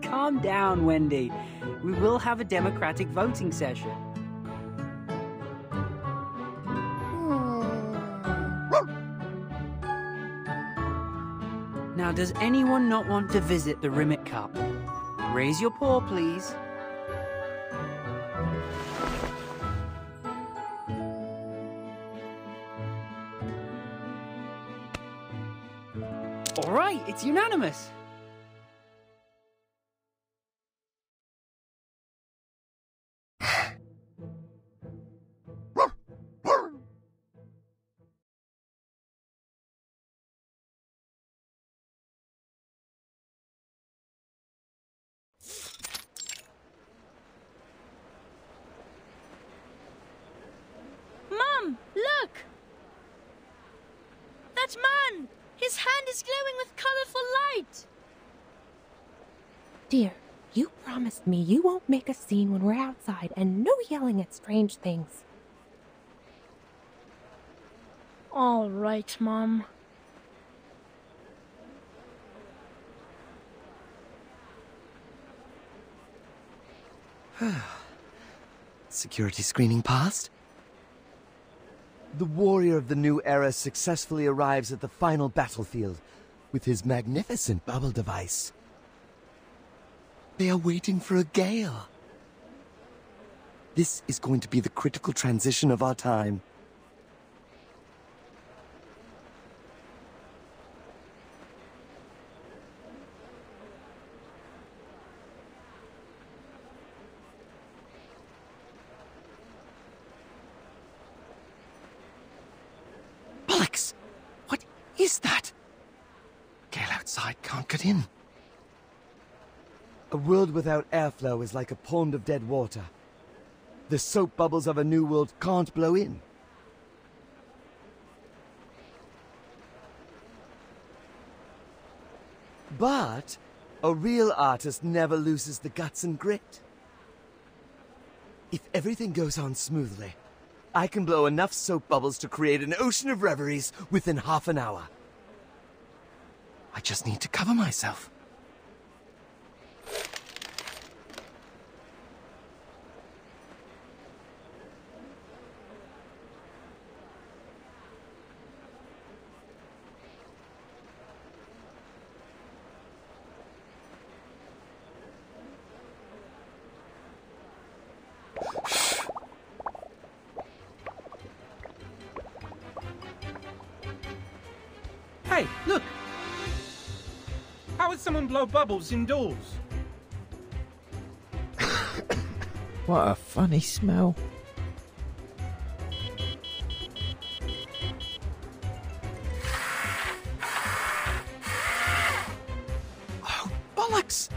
Calm down, Wendy. We will have a democratic voting session. Now, does anyone not want to visit the Rimet Cup? Raise your paw, please. All right, it's unanimous. Mum, look! That man! His hand is glowing with colorful light! Dear, you promised me you won't make a scene when we're outside and no yelling at strange things. All right, Mum. Security screening passed? The warrior of the new era successfully arrives at the final battlefield with his magnificent bubble device. They are waiting for a gale. This is going to be the critical transition of our time. Bollocks! What is that? Gale outside can't get in. A world without airflow is like a pond of dead water. The soap bubbles of a new world can't blow in. But a real artist never loses the guts and grit. If everything goes on smoothly, I can blow enough soap bubbles to create an ocean of reveries within half an hour. I just need to cover myself. Hey, look! How would someone blow bubbles indoors? What a funny smell. Oh, bollocks!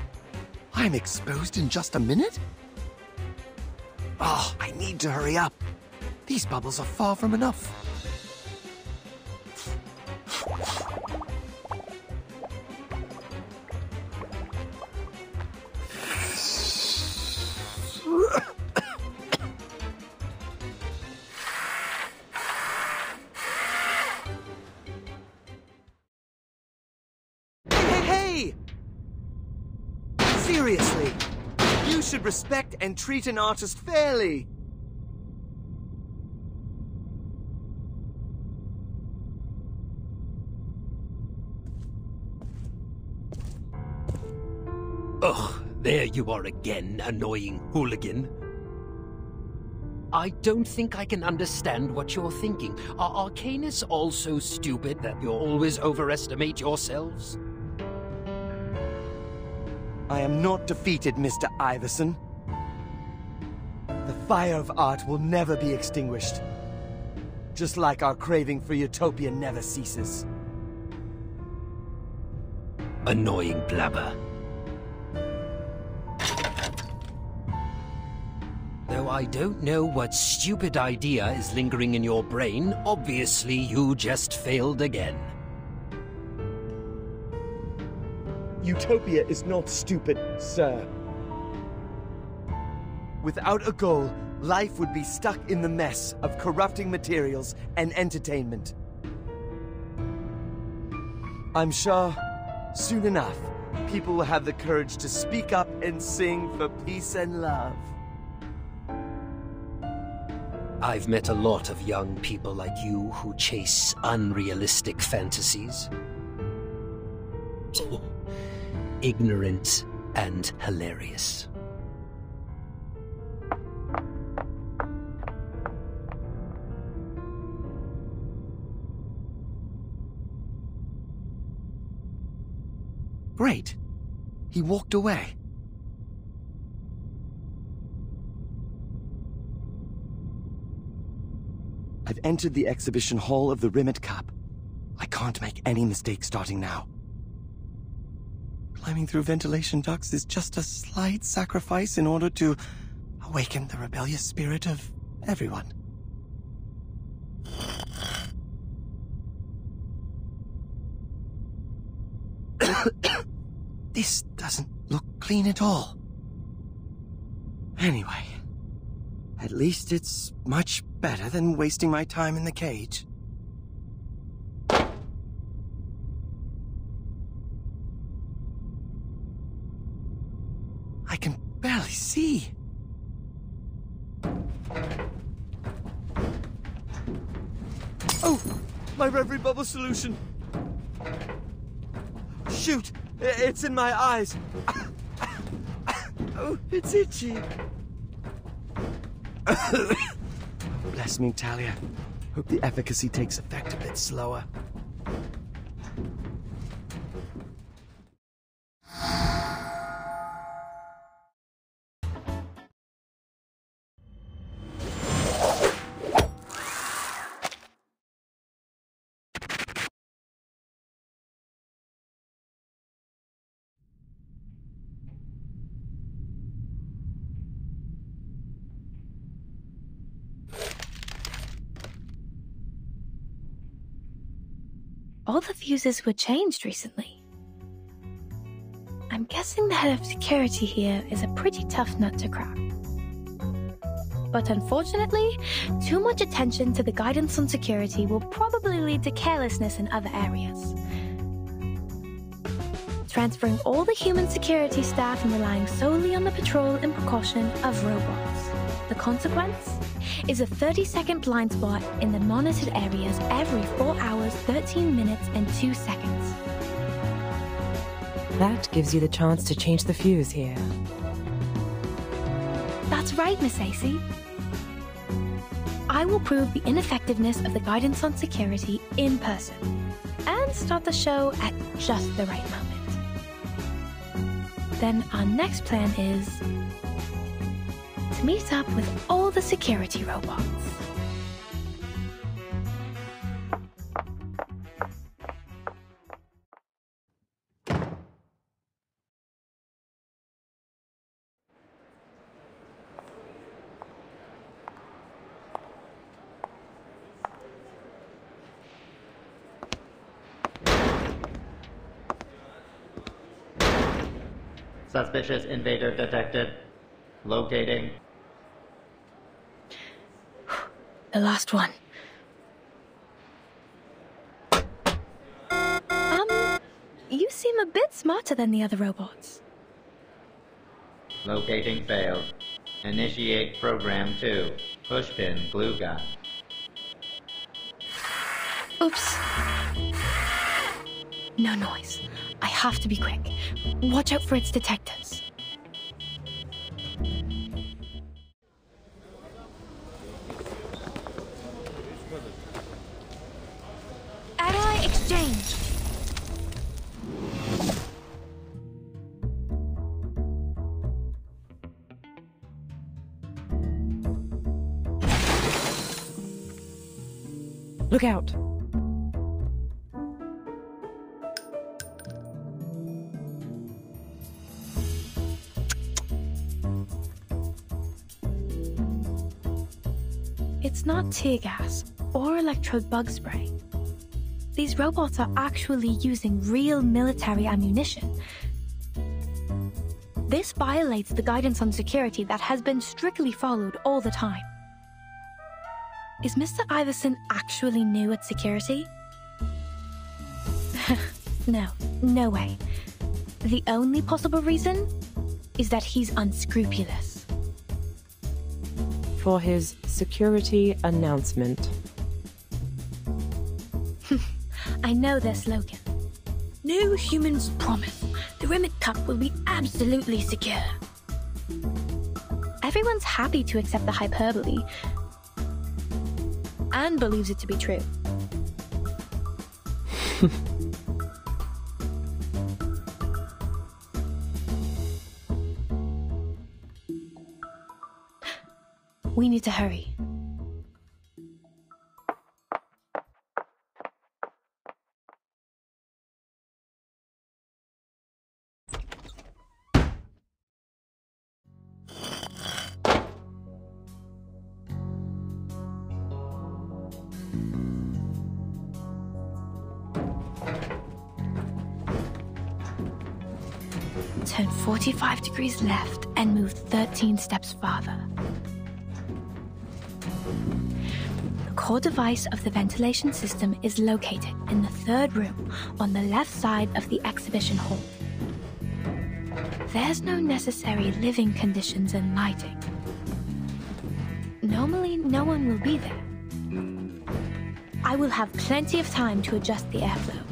I'm exposed in just a minute? Oh, I need to hurry up. These bubbles are far from enough. Hey! Seriously, you should respect and treat an artist fairly. Ugh, there you are again, annoying hooligan. I don't think I can understand what you're thinking. Are Arcanists all so stupid that you always overestimate yourselves? I am not defeated, Mr. Iverson. The fire of art will never be extinguished. Just like our craving for utopia never ceases. Annoying blabber. Though I don't know what stupid idea is lingering in your brain, obviously you just failed again. Utopia is not stupid, sir. Without a goal, life would be stuck in the mess of corrupting materials and entertainment. I'm sure, soon enough, people will have the courage to speak up and sing for peace and love. I've met a lot of young people like you who chase unrealistic fantasies. Ignorant and hilarious. Great. He walked away. I've entered the exhibition hall of the Rimet Cup. I can't make any mistakes starting now. Climbing through ventilation ducts is just a slight sacrifice in order to awaken the rebellious spirit of everyone. This doesn't look clean at all. Anyway, at least it's much better than wasting my time in the cage. I can barely see. Oh, my Reverie Bubble solution. Shoot, it's in my eyes. Oh, it's itchy. Bless me, Talia. Hope the efficacy takes effect a bit slower. All the fuses were changed recently. I'm guessing the head of security here is a pretty tough nut to crack. But unfortunately, too much attention to the guidance on security will probably lead to carelessness in other areas. transferring all the human security staff and relying solely on the patrol and precaution of robots. The consequence is a 30-second blind spot in the monitored areas every 4 hours, 13 minutes, and 2 seconds. That gives you the chance to change the fuse here. That's right, Miss AC. I will prove the ineffectiveness of the guidance on security in person and start the show at just the right moment. Then our next plan is to meet up with all the security robots. Suspicious invader detected. Locating. The last one. You seem a bit smarter than the other robots. Locating failed. Initiate program 2. Pushpin glue gun. Oops. No noise. I have to be quick. Watch out for its detectors. Ally exchange. Look out! It's not tear gas or electrode bug spray. These robots are actually using real military ammunition. This violates the guidance on security that has been strictly followed all the time. Is Mr. Iverson actually new at security? No way. The only possible reason is that he's unscrupulous. For his security announcement. I know their slogan. No humans promise. The Rimet Cup will be absolutely secure. Everyone's happy to accept the hyperbole and believes it to be true. We need to hurry. Turn 45 degrees left and move 13 steps farther. The core device of the ventilation system is located in the third room on the left side of the exhibition hall. There's no necessary living conditions and lighting. Normally, no one will be there. I will have plenty of time to adjust the airflow.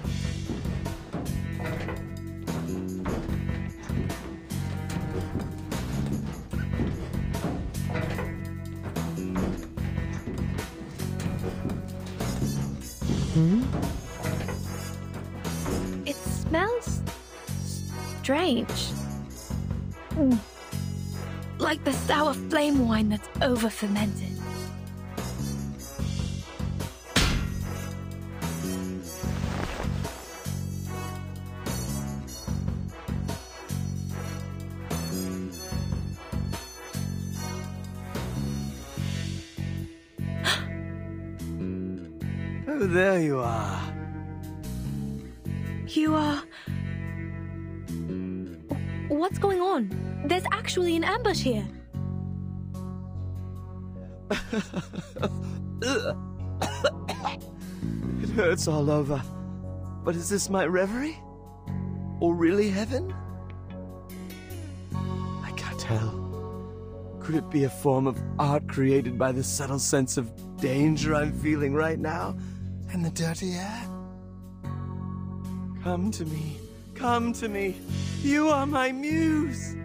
It smells strange. Like the sour flame wine that's over-fermented. Oh, there you are. You are... What's going on? There's actually an ambush here. It hurts all over. But is this my reverie? Or really heaven? I can't tell. Could it be a form of art created by the subtle sense of danger I'm feeling right now? And the dirty air? Come to me. Come to me. You are my muse.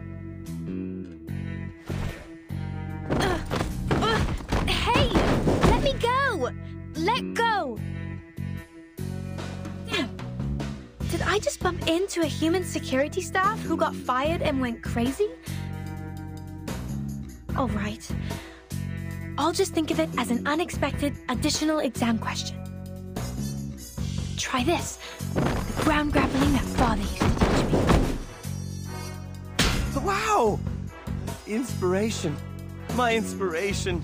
Hey! Let me go! Let go! Damn. Did I just bump into a human security staff who got fired and went crazy? All right. I'll just think of it as an unexpected additional exam question. Try this. The ground grappling that father used to teach me. Wow! Inspiration. My inspiration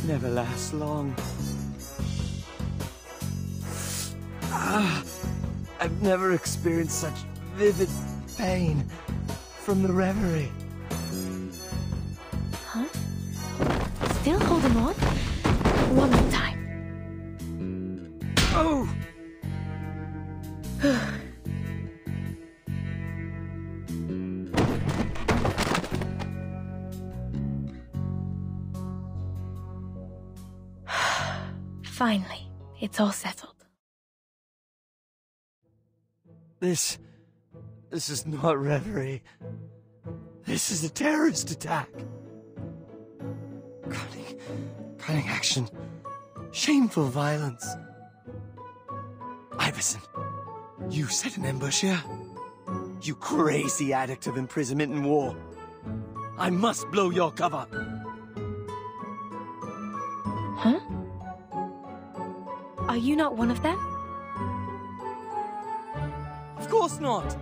never lasts long. I've never experienced such vivid pain from the reverie. Huh? Still holding on? One more time. Oh! Finally, it's all settled. This is not reverie. This is a terrorist attack. Cunning action. Shameful violence. Iverson, you set an ambush here? You crazy addict of imprisonment and war. I must blow your cover. Huh? Are you not one of them? Of course not.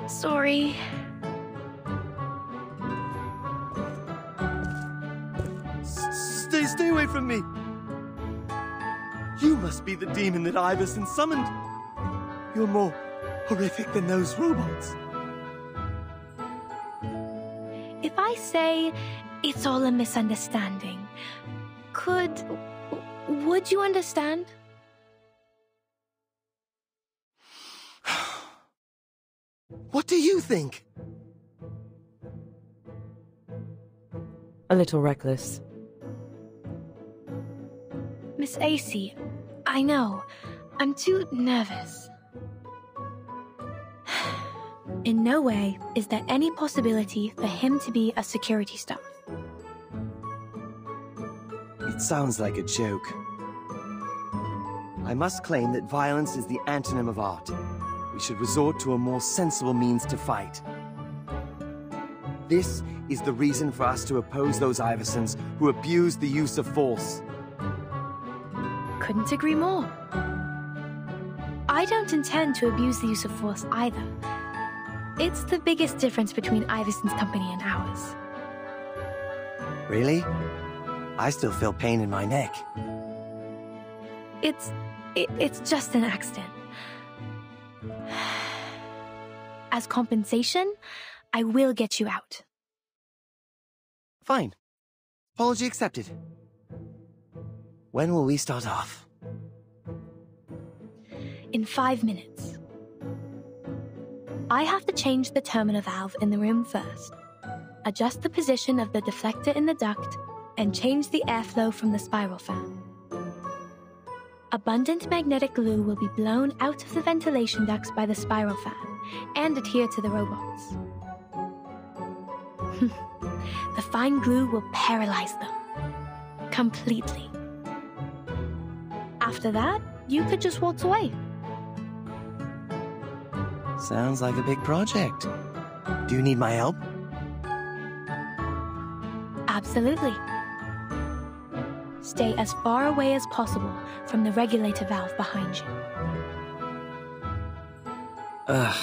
Sorry. Stay away from me. You must be the demon that Iverson summoned. You're more horrific than those robots. If I say it's all a misunderstanding, would you understand? What do you think? A little reckless. Miss AC, I know. I'm too nervous. In no way is there any possibility for him to be a security staff. It sounds like a joke. I must claim that violence is the antonym of art. We should resort to a more sensible means to fight. This is the reason for us to oppose those Iversons who abuse the use of force. Couldn't agree more. I don't intend to abuse the use of force either. It's the biggest difference between Iverson's company and ours. Really? I still feel pain in my neck. It's just an accident. As compensation, I will get you out. Fine. Apology accepted. When will we start off? In 5 minutes. I have to change the terminal valve in the room first, adjust the position of the deflector in the duct, and change the airflow from the spiral fan. Abundant magnetic glue will be blown out of the ventilation ducts by the spiral fan and adhere to the robots. The fine glue will paralyze them. Completely. After that, you could just waltz away. Sounds like a big project. Do you need my help? Absolutely. Stay as far away as possible from the regulator valve behind you. Ugh.